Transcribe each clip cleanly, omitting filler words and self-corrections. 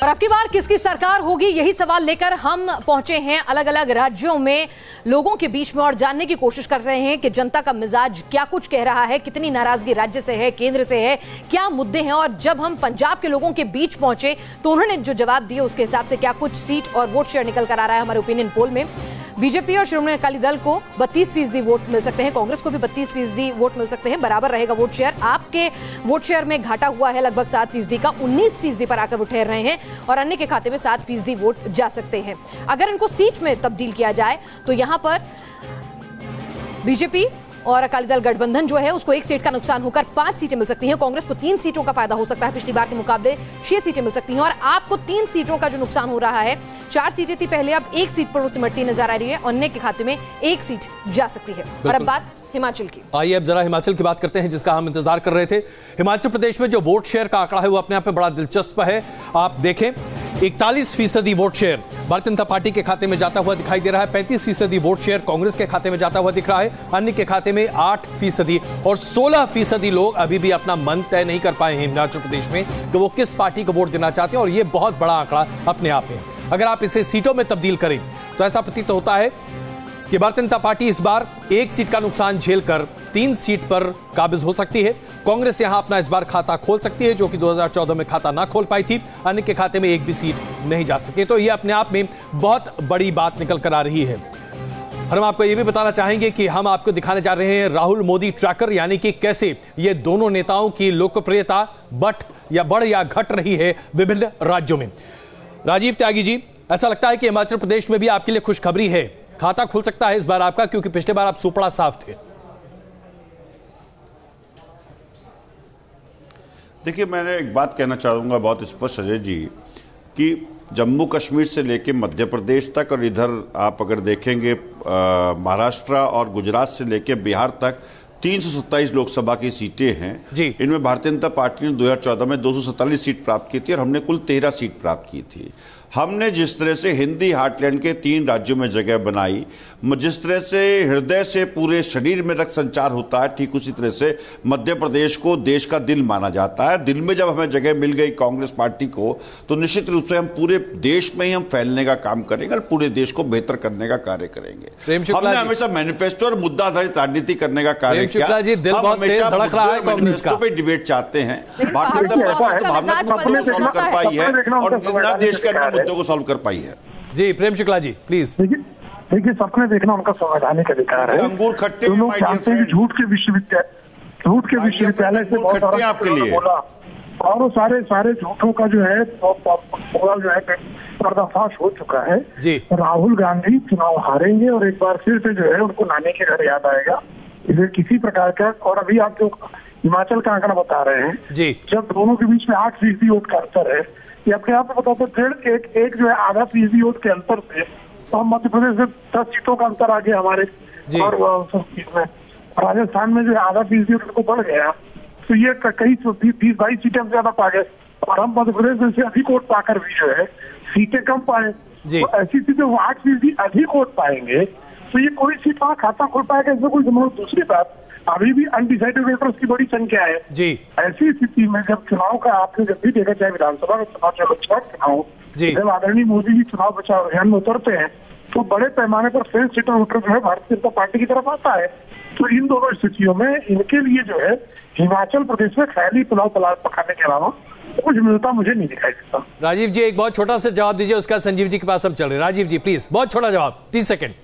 और अब की बार किसकी सरकार होगी, यही सवाल लेकर हम पहुंचे हैं अलग अलग राज्यों में लोगों के बीच में और जानने की कोशिश कर रहे हैं कि जनता का मिजाज क्या कुछ कह रहा है, कितनी नाराजगी राज्य से है, केंद्र से है, क्या मुद्दे हैं। और जब हम पंजाब के लोगों के बीच पहुंचे तो उन्होंने जो जवाब दिए उसके हिसाब से क्या कुछ सीट और वोट शेयर निकल कर आ रहा है हमारे ओपिनियन पोल में। बीजेपी और श्रोमणी अकाली दल को 32% वोट मिल सकते हैं, कांग्रेस को भी 32% वोट मिल सकते हैं, बराबर रहेगा वोट शेयर। आपके वोट शेयर में घाटा हुआ है लगभग 7% का, 19% पर आकर वो ठहर रहे हैं और अन्य के खाते में 7% वोट जा सकते हैं। अगर इनको सीट में तब्दील किया जाए तो यहां पर बीजेपी और अकाली दल गठबंधन जो है उसको 1 सीट का नुकसान होकर 5 सीटें मिल सकती हैं, कांग्रेस को 3 सीटों का फायदा हो सकता है, पिछली बार के मुकाबले 6 सीटें मिल सकती हैं और आपको 3 सीटों का जो नुकसान हो रहा है, 4 सीटें थी पहले, अब 1 सीट पर वो सिमटती नजर आ रही है, अन्य के खाते में 1 सीट जा सकती है। और अब बात हिमाचल की। आइए अब जरा हिमाचल की बात करते हैं जिसका हम इंतजार कर रहे थे। हिमाचल प्रदेश में जो वोट शेयर का आंकड़ा है वो अपने आप में बड़ा दिलचस्प है। आप देखें 41% vote share Bharatiya Janata party के खाते में जाता हुआ दिखाई दे रहा है, 35% वोट शेयर कांग्रेस के खाते में जाता हुआ दिख रहा है, अन्य के खाते में 8% और 16% लोग अभी भी अपना मन तय नहीं कर पाए हैं हिमाचल प्रदेश में कि वो किस पार्टी को वोट देना चाहते हैं। और ये बहुत बड़ा आंकड़ा अपने आप में, अगर आप इसे सीटों में तब्दील करें तो ऐसा प्रतीत होता है कि भारतीय जनता पार्टी इस बार 1 सीट का नुकसान झेलकर 3 सीट पर काबिज हो सकती है। कांग्रेस यहां अपना इस बार खाता खोल सकती है, जो कि 2014 में खाता ना खोल पाई थी, अन्य के खाते में 1 भी सीट नहीं जा सकी। तो यह अपने आप में बहुत बड़ी बात निकल कर आ रही है। हम आपको यह भी बताना चाहेंगे कि हम आपको दिखाने जा रहे हैं राहुल मोदी ट्रैकर, यानी कि कैसे ये दोनों नेताओं की लोकप्रियता बढ़ या घट रही है विभिन्न राज्यों में। राजीव त्यागी जी, ऐसा लगता है कि हिमाचल प्रदेश में भी आपके लिए खुशखबरी है, खाता खुल सकता है इस बार आपका, क्योंकि पिछले बार आप सुपड़ा साफ थे। देखिए, मैंने एक बात कहना चाहूंगा बहुत स्पष्ट अजय जी, कि जम्मू कश्मीर से लेकर मध्य प्रदेश तक और इधर आप अगर देखेंगे महाराष्ट्र और गुजरात से लेकर बिहार तक 327 लोकसभा की सीटें हैं। इनमें भारतीय जनता पार्टी ने 2014 में 247 सीट प्राप्त की थी और हमने कुल 13 सीट प्राप्त की थी। हमने जिस तरह से हिंदी हार्टलैंड के 3 राज्यों में जगह बनाई, जिस तरह से हृदय से पूरे शरीर में रक्त संचार होता है, ठीक उसी तरह से मध्य प्रदेश को देश का दिल माना जाता है। दिल में जब हमें जगह मिल गई कांग्रेस पार्टी को, तो निश्चित रूप से हम पूरे देश में ही हम फैलने का काम करेंगे और पूरे देश को बेहतर करने का कार्य करेंगे। हमने हमेशा मैनिफेस्टो और मुद्दा आधारित राजनीति करने का कार्य किया। हम हमेशा मैनिफेस्टो पे डिबेट चाहते हैं। भारतीय जनता पार्टी भावनात्मक सॉल्व कर पाई है और देश के मुद्दों को सॉल्व कर पाई है। जी प्रेम शुक्ला जी प्लीज। देखिए, सपने देखना उनका संवैधानिक अधिकार है। अंगूर खट्टे तो लोग चाहते हैं कि झूठ के विश्वविद्यालय से बहुत आपके लिए बोला और वो सारे झूठों का जो है पर्दाफाश हो चुका है। राहुल गांधी चुनाव हारेंगे और एक बार फिर से जो है उनको नानी के घर याद आएगा। इसे किसी प्रकार का, और अभी आप जो हिमाचल का आंकड़ा बता रहे हैं, जब दोनों के बीच में 8% वोट का अंतर है, ये अपने आप में बताते हैं एक जो है आधा फीसदी वोट के अंतर से तो हम मध्य प्रदेश में 10 सीटों का अंतर आ गया हमारे, और राजस्थान में जो है आधा फीसदी वोट बढ़ गया, तो ये कई 20-22 सीटें हम ज्यादा पा गए और हम मध्य प्रदेश में से अधिक वोट पाकर भी जो है सीटें कम पाए। तो ऐसी चीजें 8% अधिक वोट पाएंगे तो ये कोई सीट वहाँ खाता खुल पाएगा, इसमें कोई संभव। दूसरी बात, अभी भी अनडिसाइडेड वोटर्स की बड़ी संख्या है। ऐसी स्थिति में जब चुनाव का आपने जब भी देखा, चाहे विधानसभा का चुनाव चाहे लोकसभा चुनाव, जब आदरणीय मोदी जी चुनाव बचाव अभियान में उतरते हैं तो बड़े पैमाने पर फ्रेंच सीटर वोटर जो है भारतीय जनता पार्टी की तरफ आता है। तो इन दोनों स्थितियों में इनके लिए जो है हिमाचल प्रदेश में ख्याली पुलाव पकाने के अलावा कुछ मिलता मुझे नहीं दिखाई देता। राजीव जी एक बहुत छोटा सा जवाब दीजिए, उसका संजीव जी के पास हम चल रहे हैं। राजीव जी प्लीज, बहुत छोटा जवाब, 30 सेकेंड।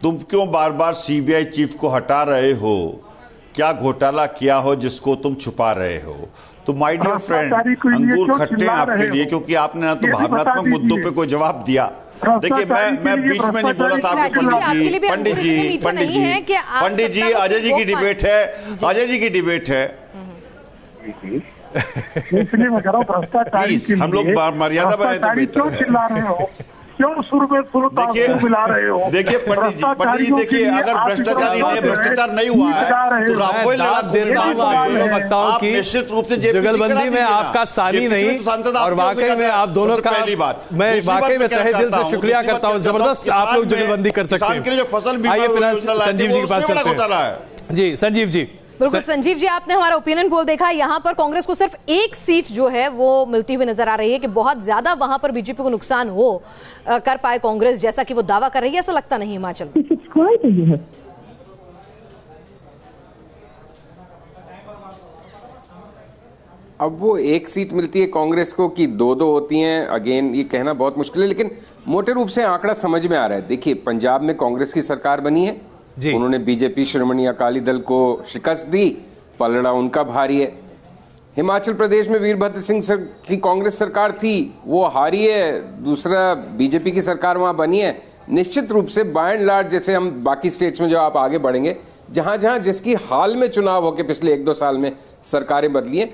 तुम क्यों बार बार सीबीआई चीफ को हटा रहे हो? क्या घोटाला किया हो जिसको तुम छुपा रहे हो? तो माय डियर फ्रेंड, अंगूर खट्टे हैं आपके लिए, क्योंकि आपने ना तो भावनात्मक मुद्दों पे कोई जवाब दिया। देखिए, मैं बीच में नहीं बोला था आपके पंडित जी अजय जी की डिबेट है, अजय जी की डिबेट है। इसलिए मैं कह रहा हूँ भ्रष्टाचार, प्लीज हम लोग मर्यादा बनाए तो बेहतर है। क्यों सुर मिला रहे हो? देखिए पंडित जी देखिए, अगर भ्रष्टाचार नहीं हुआ है तो आप निश्चित रूप से जुगलबंदी में आपका सानी नहीं, और वाकई में आप दोनों का पहली बात मैं वाकई में तहे दिल से शुक्रिया करता हूँ। जबरदस्त आप लोग जुगलबंदी कर सकते हैं। जो फसल आइए संजीव जी के पास चलते हैं। जी संजीव जी बिल्कुल संजीव जी, आपने हमारा ओपिनियन पोल देखा, यहाँ पर कांग्रेस को सिर्फ एक सीट जो है वो मिलती हुई नजर आ रही है कि बहुत ज्यादा वहां पर बीजेपी को नुकसान कर पाए कांग्रेस, जैसा कि वो दावा कर रही है, ऐसा लगता नहीं हिमाचल में। अब वो एक सीट मिलती है कांग्रेस को कि दो होती हैं, अगेन ये कहना बहुत मुश्किल है, लेकिन मोटे रूप से आंकड़ा समझ में आ रहा है। देखिए, पंजाब में कांग्रेस की सरकार बनी है, उन्होंने बीजेपी श्रोमणी अकाली दल को शिकस्त दी, पलड़ा उनका भारी है। हिमाचल प्रदेश में वीरभद्र सिंह की कांग्रेस सरकार थी, वो हारी है, दूसरा बीजेपी की सरकार वहां बनी है। निश्चित रूप से बाय एंड लार्ज, जैसे हम बाकी स्टेट्स में जो आप आगे बढ़ेंगे, जहां जहां जिसकी हाल में चुनाव होकर पिछले 1-2 साल में सरकारें बदली हैं,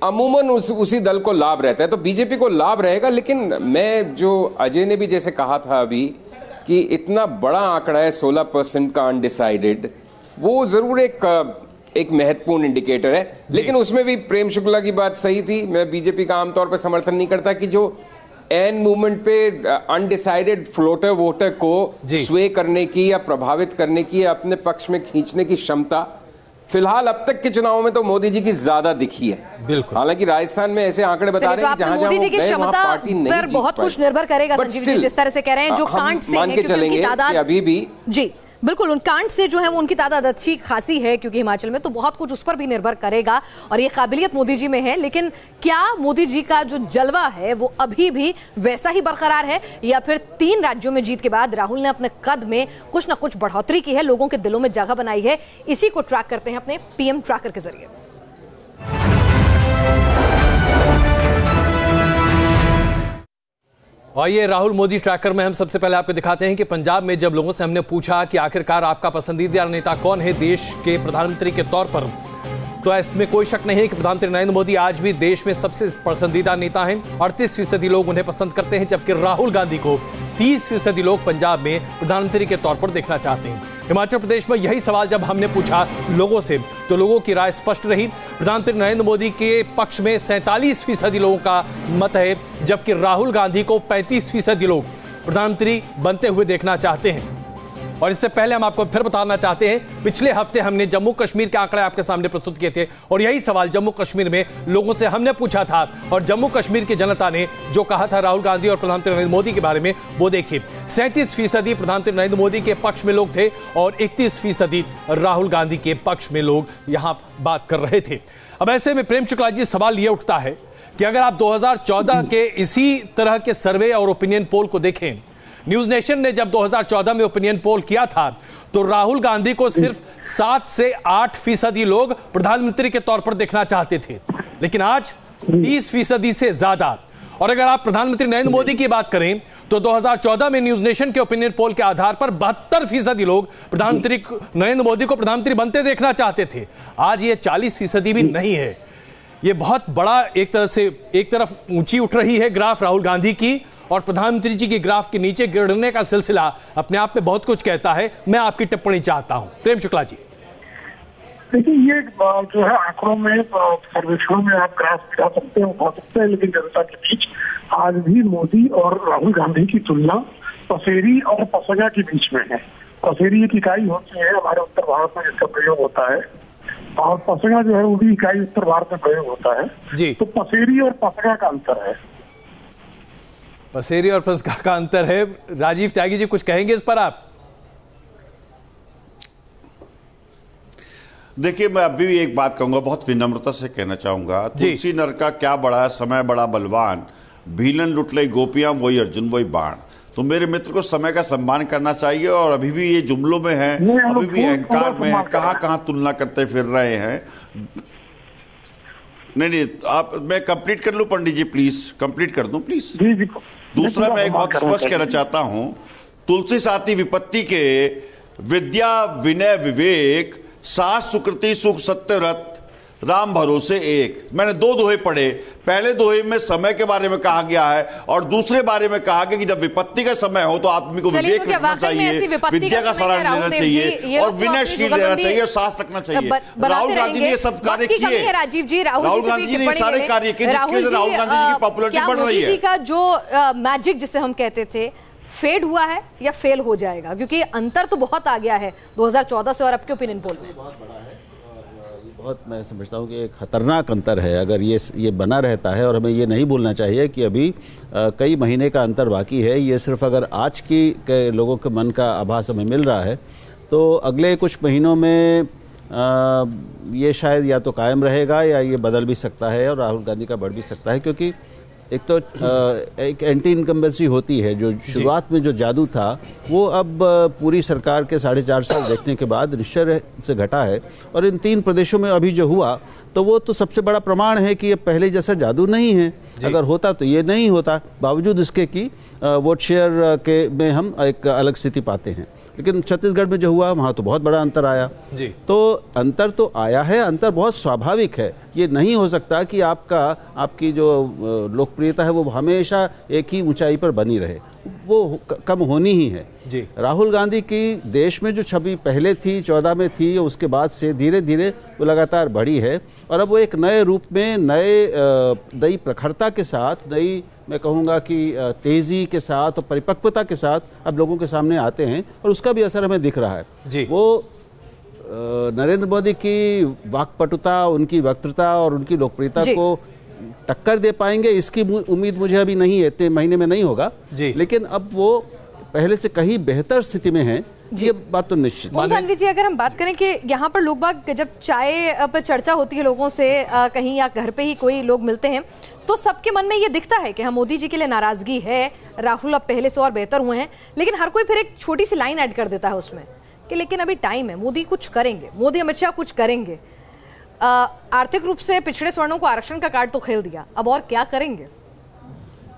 अमूमन उसी दल को लाभ रहता है, तो बीजेपी को लाभ रहेगा। लेकिन मैं, जो अजय ने भी जैसे कहा था अभी कि इतना बड़ा आंकड़ा है 16% का अनडिसाइडेड, वो जरूर एक महत्वपूर्ण इंडिकेटर है। लेकिन उसमें भी प्रेम शुक्ला की बात सही थी। मैं बीजेपी का आमतौर पर समर्थन नहीं करता कि जो एन मूवमेंट पे अनडिसाइडेड फ्लोटर वोटर को स्वे करने की या प्रभावित करने की या अपने पक्ष में खींचने की क्षमता फिलहाल अब तक के चुनाव में तो मोदी जी की ज्यादा दिखी है। बिल्कुल, हालांकि राजस्थान में ऐसे आंकड़े बता रहे हैं कि जहां मोदी जी की क्षमता पर बहुत कुछ निर्भर करेगा। संजीव जी जिस तरह से कह रहे हैं, जो कांट से मान के चलेंगे कि अभी भी जी बिल्कुल उन कांट से जो है वो उनकी तादाद अच्छी खासी है, क्योंकि हिमाचल में तो बहुत कुछ उस पर भी निर्भर करेगा और ये काबिलियत मोदी जी में है। लेकिन क्या मोदी जी का जो जलवा है वो अभी भी वैसा ही बरकरार है, या फिर 3 राज्यों में जीत के बाद राहुल ने अपने कद में कुछ ना कुछ बढ़ोतरी की है, लोगों के दिलों में जगह बनाई है? इसी को ट्रैक करते हैं अपने पीएम ट्रैकर के जरिए। और ये राहुल मोदी ट्रैकर में हम सबसे पहले आपको दिखाते हैं कि पंजाब में जब लोगों से हमने पूछा कि आखिरकार आपका पसंदीदा नेता कौन है देश के प्रधानमंत्री के तौर पर, तो इसमें कोई शक नहीं है कि प्रधानमंत्री नरेंद्र मोदी आज भी देश में सबसे पसंदीदा नेता हैं। 38% लोग उन्हें पसंद करते हैं, जबकि राहुल गांधी को 30% लोग पंजाब में प्रधानमंत्री के तौर पर देखना चाहते हैं। हिमाचल प्रदेश में यही सवाल जब हमने पूछा लोगों से, तो लोगों की राय स्पष्ट रही। प्रधानमंत्री नरेंद्र मोदी के पक्ष में 47% लोगों का मत है, जबकि राहुल गांधी को 35% लोग प्रधानमंत्री बनते हुए देखना चाहते हैं। और इससे पहले हम आपको फिर बताना चाहते हैं, पिछले हफ्ते हमने जम्मू कश्मीर के आंकड़े आपके सामने प्रस्तुत किए थे और यही सवाल जम्मू कश्मीर में लोगों से हमने पूछा था, और जम्मू कश्मीर की जनता ने जो कहा था राहुल गांधी और प्रधानमंत्री नरेंद्र मोदी के बारे में, वो देखिए 37% प्रधानमंत्री नरेंद्र मोदी के पक्ष में लोग थे और 31% राहुल गांधी के पक्ष में लोग यहां बात कर रहे थे। अब ऐसे में प्रेम शुक्ला जी, सवाल यह उठता है कि अगर आप 2014 के इसी तरह के सर्वे और ओपिनियन पोल को देखें, न्यूज नेशन ने जब 2014 में ओपिनियन पोल किया था तो राहुल गांधी को सिर्फ 7 से 8% लोग प्रधानमंत्री के तौर पर देखना चाहते थे, लेकिन आज 30% से ज्यादा। और अगर आप प्रधानमंत्री नरेंद्र मोदी की बात करें तो 2014 में न्यूज नेशन के ओपिनियन पोल के आधार पर 72% लोग प्रधानमंत्री नरेंद्र मोदी को प्रधानमंत्री बनते देखना चाहते थे। आज ये 40% भी नहीं है। ये बहुत बड़ा एक तरफ ऊंची उठ रही है ग्राफ राहुल गांधी की, और प्रधानमंत्री जी की ग्राफ के नीचे गिरने का सिलसिला अपने आप में बहुत कुछ कहता है। मैं आपकी टिप्पणी चाहता हूं प्रेम शुक्ला जी। देखिए, ये जो है आंकड़ों में, सर्वेक्षणों में आप ग्राफ दिखा सकते हैं, उठा सकते हैं, लेकिन जनता के बीच आज भी मोदी और राहुल गांधी की तुलना पसेरी और पसगा के बीच में है। पसेरी एक इकाई होती है हमारे उत्तर भारत में जिसका प्रयोग होता है, और पसगा जो है वो भी इकाई उत्तर भारत में प्रयोग होता है जी। तो पसेरी और पसगा का अंतर है। पसेरी और पसगा का अंतर है। राजीव त्यागी जी, कुछ कहेंगे इस पर आप? देखिए, मैं अभी भी एक बात कहूंगा, बहुत विनम्रता से कहना चाहूंगा, तुलसी नर का क्या बड़ा समय बड़ा बलवान, भीलन लुट लई गोपियां वही अर्जुन वही बाण। तो मेरे मित्र को समय का सम्मान करना चाहिए, और अभी भी ये जुमलों में है, अभी भी अहंकार में है, कहां तुलना करते फिर रहे हैं। नहीं, आप, मैं कंप्लीट कर लूं पंडित जी, प्लीज कंप्लीट कर दूं प्लीज। दूसरा, मैं एक बहुत स्पष्ट कहना चाहता हूं, तुलसी साथी विपत्ति के विद्या विनय विवेक सास सुकृति सुख सत्य व्रत राम भरोसे एक। मैंने 2 दोहे पढ़े। पहले दोहे में समय के बारे में कहा गया है, और दूसरे बारे में कहा गया कि जब विपत्ति का समय हो तो आदमी को विवेक रखना चाहिए, विद्या का सहारा लेना चाहिए, और विनयशील रहना चाहिए, और सास रखना चाहिए। राहुल गांधी ने ये सब कार्य किए। राजीव जी, राहुल गांधी ने सारे कार्य किए, जिसकी वजह से राहुल गांधी जी की पॉपुलैरिटी बढ़ रही है। का जो मैजिक जिसे हम कहते थे, फेड हुआ है या फेल हो जाएगा? क्योंकि अंतर तो बहुत आ गया है 2014 से और अब के ओपिनियन पोल में। बहुत मैं समझता हूँ कि एक खतरनाक अंतर है अगर ये बना रहता है। और हमें ये नहीं भूलना चाहिए कि अभी कई महीने का अंतर बाकी है। ये सिर्फ अगर आज के लोगों के मन का आभास हमें मिल रहा है तो अगले कुछ महीनों में ये शायद या तो कायम रहेगा या ये बदल भी सकता है और राहुल गांधी का बढ़ भी सकता है। क्योंकि एक तो एक एंटी इनकम्बेंसी होती है, जो शुरुआत में जो जादू था वो अब पूरी सरकार के 4.5 साल देखने के बाद निश्चय से घटा है। और इन 3 प्रदेशों में अभी जो हुआ तो वो तो सबसे बड़ा प्रमाण है कि ये पहले जैसा जादू नहीं है। अगर होता तो ये नहीं होता, बावजूद इसके कि वोट शेयर के में हम एक अलग स्थिति पाते हैं। लेकिन छत्तीसगढ़ में जो हुआ वहाँ तो बहुत बड़ा अंतर आया जी। तो अंतर तो आया है, अंतर बहुत स्वाभाविक है। ये नहीं हो सकता कि आपकी जो लोकप्रियता है वो हमेशा एक ही ऊंचाई पर बनी रहे, वो कम होनी ही है जी। राहुल गांधी की देश में जो छवि पहले थी 14 में थी, उसके बाद से धीरे धीरे वो लगातार बढ़ी है। और अब वो एक नए रूप में नई प्रखरता के साथ, नई मैं कहूँगा कि तेज़ी के साथ और परिपक्वता के साथ अब लोगों के सामने आते हैं और उसका भी असर हमें दिख रहा है जी। वो नरेंद्र मोदी की वाक्पटुता, उनकी वक्तृता और उनकी लोकप्रियता को टक्कर दे पाएंगे इसकी उम्मीद मुझे अभी नहीं है, इतने महीने में नहीं होगा जी। लेकिन अब वो पहले से कहीं बेहतर स्थिति में है, ये बात तो निश्चित। तन्वी जी, अगर हम बात करें कि यहाँ पर लोग बाग जब चाय पर चर्चा होती है लोगों से कहीं या घर पे ही कोई लोग मिलते हैं तो सबके मन में ये दिखता है कि हाँ मोदी जी के लिए नाराजगी है, राहुल अब पहले से और बेहतर हुए हैं। लेकिन हर कोई फिर एक छोटी सी लाइन ऐड कर देता है उसमें कि लेकिन अभी टाइम है, मोदी कुछ करेंगे, मोदी अमित शाह कुछ करेंगे। आर्थिक रूप से पिछड़े वर्णों को आरक्षण का कार्ड तो खेल दिया, अब और क्या करेंगे?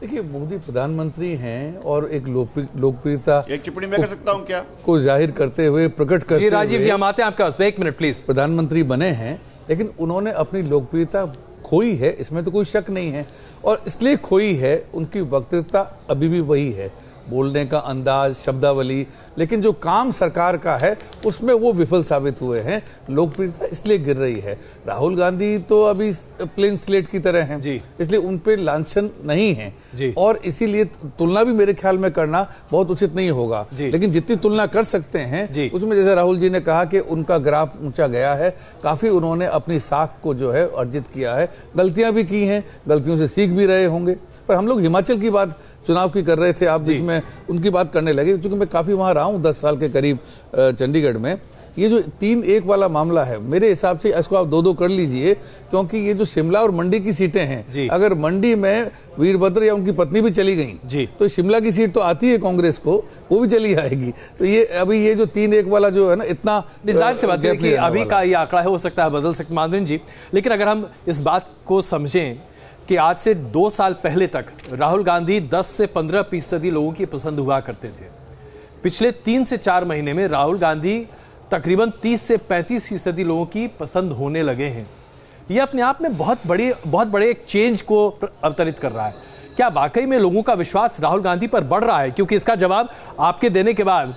देखिए, मोदी प्रधानमंत्री हैं और एक लोकप्रियता एक टिप्पणी मैं कर सकता हूं क्या को जाहिर करते हुए, प्रकट करते हुए राजीव जी हम आते हैं आपके पास, 1 मिनट प्लीज। प्रधानमंत्री बने हैं लेकिन उन्होंने अपनी लोकप्रियता खोई है, इसमें तो कोई शक नहीं है। और इसलिए खोई है, उनकी वक्तृता अभी भी वही है, बोलने का अंदाज, शब्दावली, लेकिन जो काम सरकार का है उसमें वो विफल साबित हुए हैं। लोकप्रियता इसलिए गिर रही है। राहुल गांधी तो अभी प्लेन स्लेट की तरह हैं, इसलिए उन पे लांछन नहीं है और इसीलिए तुलना भी मेरे ख्याल में करना बहुत उचित नहीं होगा। लेकिन जितनी तुलना कर सकते हैं उसमें, जैसे राहुल जी ने कहा कि उनका ग्राफ ऊंचा गया है, काफी उन्होंने अपनी साख को जो है अर्जित किया है। गलतियां भी की हैं, गलतियों से सीख भी रहे होंगे। पर हम लोग हिमाचल की बात चुनाव की कर रहे थे, आप जिसमें उनकी बात करने लगे, क्योंकि मैं काफी वहां रहा हूं 10 साल के करीब चंडीगढ़ में। ये जो 3-1 वाला मामला है, मेरे हिसाब से इसको आप 2-2 कर लीजिए, क्योंकि ये जो शिमला और मंडी की सीटें हैं, अगर मंडी में वीरभद्र या उनकी पत्नी भी चली गई तो शिमला की सीट तो आती है कांग्रेस को, वो भी चली आएगी। तो ये अभी ये जो 3-1 वाला जो है ना, इतना जाहिर सी बात है कि अभी का ये आंकड़ा है, हो सकता है बदल सकता माधवन जी। लेकिन अगर हम इस बात को समझें कि आज से 2 साल पहले तक राहुल गांधी 10 से 15% लोगों की पसंद हुआ करते थे। पिछले 3 से 4 महीने में राहुल गांधी तकरीबन 30 से 35% लोगों की पसंद होने लगे हैं। यह अपने आप में बहुत बड़े एक चेंज को अवतरित कर रहा है। क्या वाकई में लोगों का विश्वास राहुल गांधी पर बढ़ रहा है? क्योंकि इसका जवाब आपके देने के बाद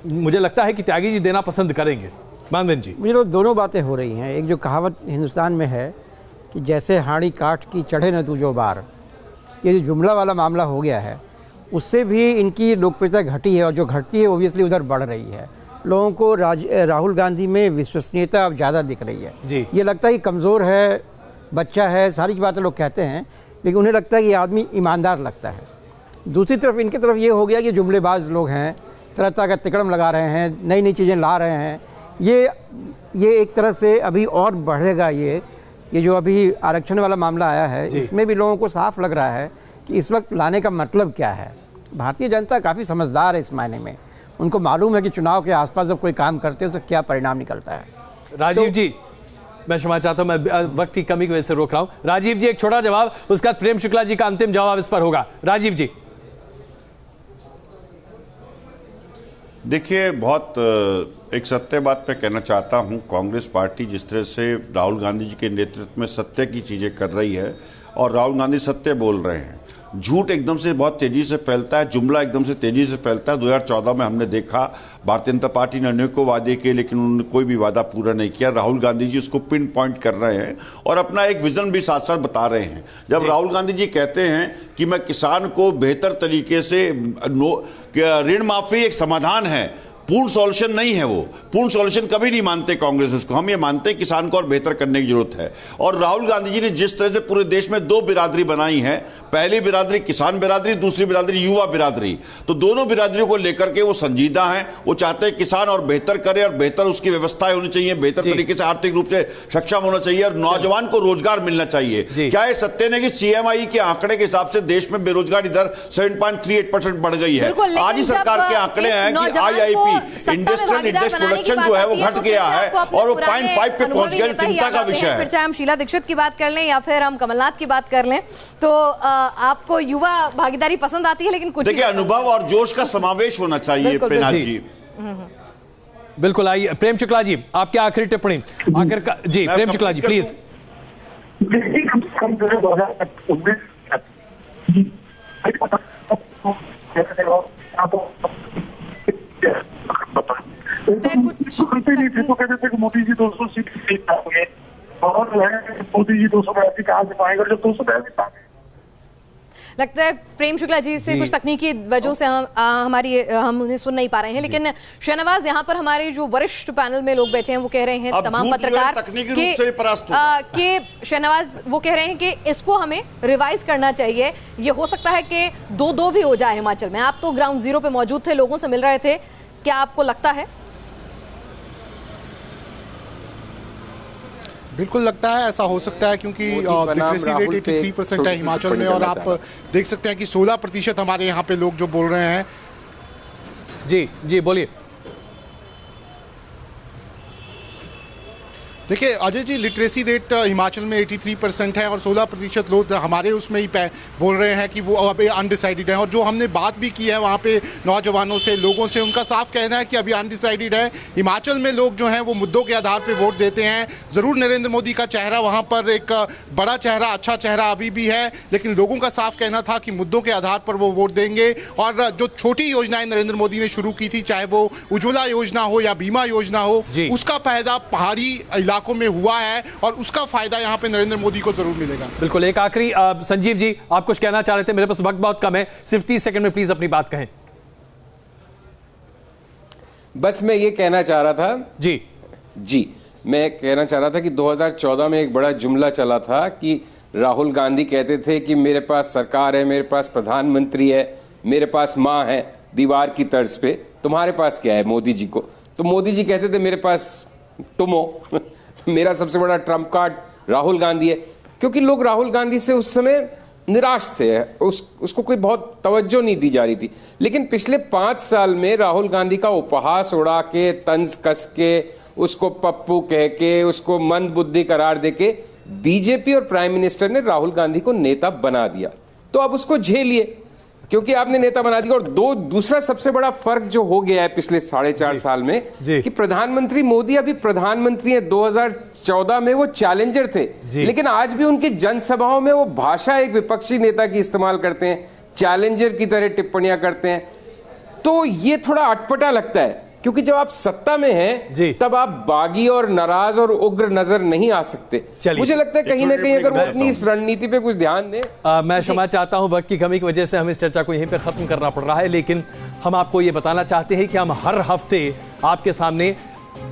मुझे लगता है कि त्यागी जी देना पसंद करेंगे। मानवेंद्र जी, मुझे दोनों बातें हो रही हैं। एक जो कहावत हिंदुस्तान में है कि जैसे हाड़ी काट की चढ़े न तू जो बार, ये जो जुमला वाला मामला हो गया है, उससे भी इनकी लोकप्रियता घटी है और जो घटती है ओब्वियसली उधर बढ़ रही है। लोगों को राहुल गांधी में विश्वसनीयता अब ज़्यादा दिख रही है जी। ये लगता है कि कमज़ोर है, बच्चा है, सारी बातें लोग कहते हैं, लेकिन उन्हें लगता है कि आदमी ईमानदार लगता है। दूसरी तरफ इनकी तरफ ये हो गया कि जुमलेबाज लोग हैं, तरह तरह का तिकड़म लगा रहे हैं, नई नई चीज़ें ला रहे हैं। ये एक तरह से अभी और बढ़ेगा। ये जो अभी आरक्षण वाला मामला आया है, इसमें भी लोगों को साफ लग रहा है कि इस वक्त लाने का मतलब क्या है। भारतीय जनता काफ़ी समझदार है इस मायने में, उनको मालूम है कि चुनाव के आसपास जब कोई काम करते हैं उससे क्या परिणाम निकलता है। राजीव जी, मैं क्षमा चाहता हूं, मैं वक्त की कमी की वजह से रोक रहा हूं। राजीव जी, एक छोटा जवाब, उसका प्रेम शुक्ला जी का अंतिम जवाब इस पर होगा। राजीव जी, देखिए, बहुत एक सत्य बात मैं कहना चाहता हूं। कांग्रेस पार्टी जिस तरह से राहुल गांधी जी के नेतृत्व में सत्य की चीजें कर रही है और राहुल गांधी सत्य बोल रहे हैं, झूठ एकदम से बहुत तेजी से फैलता है, जुमला एकदम से तेजी से फैलता है। 2014 में हमने देखा भारतीय जनता पार्टी ने अनेकों वादे किए, लेकिन उन्होंने कोई भी वादा पूरा नहीं किया। राहुल गांधी जी उसको पिन पॉइंट कर रहे हैं और अपना एक विजन भी साथ साथ बता रहे हैं। जब राहुल गांधी जी कहते हैं कि मैं किसान को बेहतर तरीके से ऋण माफी एक समाधान है, पूर्ण सॉल्यूशन नहीं है। वो पूर्ण सॉल्यूशन कभी नहीं मानते कांग्रेस उसको। हम ये मानते हैं किसान को और बेहतर करने की जरूरत है। और राहुल गांधी जी ने जिस तरह से पूरे देश में दो बिरादरी बनाई है, पहली बिरादरी किसान बिरादरी, दूसरी बिरादरी युवा बिरादरी, तो दोनों बिरादरियों को लेकर के वो संजीदा हैं। वो चाहते हैं किसान और बेहतर करे और बेहतर उसकी व्यवस्थाएं होनी चाहिए, बेहतर तरीके से आर्थिक रूप से सक्षम होना चाहिए और नौजवान को रोजगार मिलना चाहिए। क्या ये सत्य नहीं कि CMI के आंकड़े के हिसाब से देश में बेरोजगारी दर 7.38% बढ़ गई है? आज ही सरकार के आंकड़े हैं कि IIP इंडस्ट्रियल इंडेक्स प्रोडक्शन जो है वो घट गया है और वो 0.5 पे पहुंच गया, चिंता का विषय है। फिर चाहे हम शीला दीक्षित की बात कर लें या फिर हम कमलनाथ की बात कर लें, तो आपको युवा भागीदारी पसंद आती है, लेकिन कुछ देखिए अनुभव और जोश का समावेश होना चाहिए। पेनाथ जी बिल्कुल। आइए प्रेम शुक्ला जी, आपकी आखिरी टिप्पणी आखिर का। जी प्रेम शुक्ला जी प्लीज। तो कहते थे कि मोदी जी 200 सीट जीत पाएंगे और मोदी जी 282 कहां से पाएंगे, जब 282 पाएंगे। लगता है प्रेम शुक्ला जी से कुछ तकनीकी वजहों से हम उन्हें सुन नहीं पा रहे हैं, लेकिन शहनवाज यहाँ पर हमारे जो वरिष्ठ पैनल में लोग बैठे हैं वो कह रहे हैं, तमाम पत्रकार कि शहनवाज वो कह रहे हैं कि इसको हमें रिवाइज करना चाहिए। ये हो सकता है कि 2-2 भी हो जाए हिमाचल में। आप तो ग्राउंड जीरो पे मौजूद थे, लोगों से मिल रहे थे, क्या आपको लगता है? बिल्कुल लगता है ऐसा हो सकता है, क्योंकि लिटरेसी रेट 83% है हिमाचल में और आप देख सकते हैं कि 16% हमारे यहाँ पे लोग जो बोल रहे हैं। जी जी बोलिए। देखिए अजय जी, लिटरेसी रेट हिमाचल में 83% है और 16% लोग हमारे उसमें ही बोल रहे हैं कि वो अभी अनडिसाइडेड है। और जो हमने बात भी की है वहाँ पे नौजवानों से, लोगों से, उनका साफ कहना है कि अभी अनडिसाइडेड है। हिमाचल में लोग जो हैं वो मुद्दों के आधार पे वोट देते हैं। ज़रूर नरेंद्र मोदी का चेहरा वहाँ पर एक बड़ा चेहरा, अच्छा चेहरा अभी भी है, लेकिन लोगों का साफ कहना था कि मुद्दों के आधार पर वो वोट देंगे। और जो छोटी योजनाएं नरेंद्र मोदी ने शुरू की थी, चाहे वो उज्ज्वला योजना हो या बीमा योजना हो, उसका फायदा पहाड़ी इलाकों में हुआ है और उसका फायदा यहां पे नरेंद्र मोदी को जरूर मिलेगा। बिल्कुल। एक आखिरी, संजीव जी आप कुछ कहना चाह रहे थे, मेरे पास वक्त बहुत कम है, सिर्फ 30 सेकंड में प्लीज अपनी बात कहें। बस मैं ये कहना चाह रहा था जी मैं कहना चाह रहा था कि 2014 में एक बड़ा जुमला चला था कि राहुल गांधी कहते थे कि मेरे पास सरकार है, मेरे पास प्रधानमंत्री है, मेरे पास मां है, दीवार की तर्ज पे तुम्हारे पास क्या है मोदी जी को। तो मोदी जी कहते थे मेरे पास तुम हो। मेरा सबसे बड़ा ट्रम्प कार्ड राहुल गांधी है, क्योंकि लोग राहुल गांधी से उस समय निराश थे, उसको कोई बहुत तवज्जो नहीं दी जा रही थी। लेकिन पिछले 5 साल में राहुल गांधी का उपहास उड़ा के, तंज कस के, उसको पप्पू कह के, उसको मंद बुद्धि करार देके बीजेपी और प्राइम मिनिस्टर ने राहुल गांधी को नेता बना दिया। तो अब उसको झेलिए, क्योंकि आपने नेता बना दिया। और दूसरा सबसे बड़ा फर्क जो हो गया है पिछले 4.5 साल में कि प्रधानमंत्री मोदी अभी प्रधानमंत्री है। 2014 में वो चैलेंजर थे, लेकिन आज भी उनकी जनसभाओं में वो भाषा एक विपक्षी नेता की इस्तेमाल करते हैं, चैलेंजर की तरह टिप्पणियां करते हैं। तो ये थोड़ा अटपटा लगता है, क्योंकि जब आप सत्ता में हैं तब आप बागी और नाराज और उग्र नजर नहीं आ सकते। मुझे लगता है कहीं ना कहीं अगर वो अपनी इस रणनीति पे कुछ ध्यान दें। मैं क्षमा चाहता हूं, वक्त की कमी की वजह से हमें इस चर्चा को यहीं पे खत्म करना पड़ रहा है, लेकिन हम आपको ये बताना चाहते हैं कि हम हर हफ्ते आपके सामने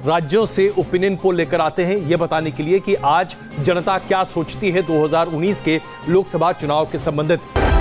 राज्यों से ओपिनियन पोल लेकर आते हैं, यह बताने के लिए कि आज जनता क्या सोचती है 2019 के लोकसभा चुनाव के संबंधित।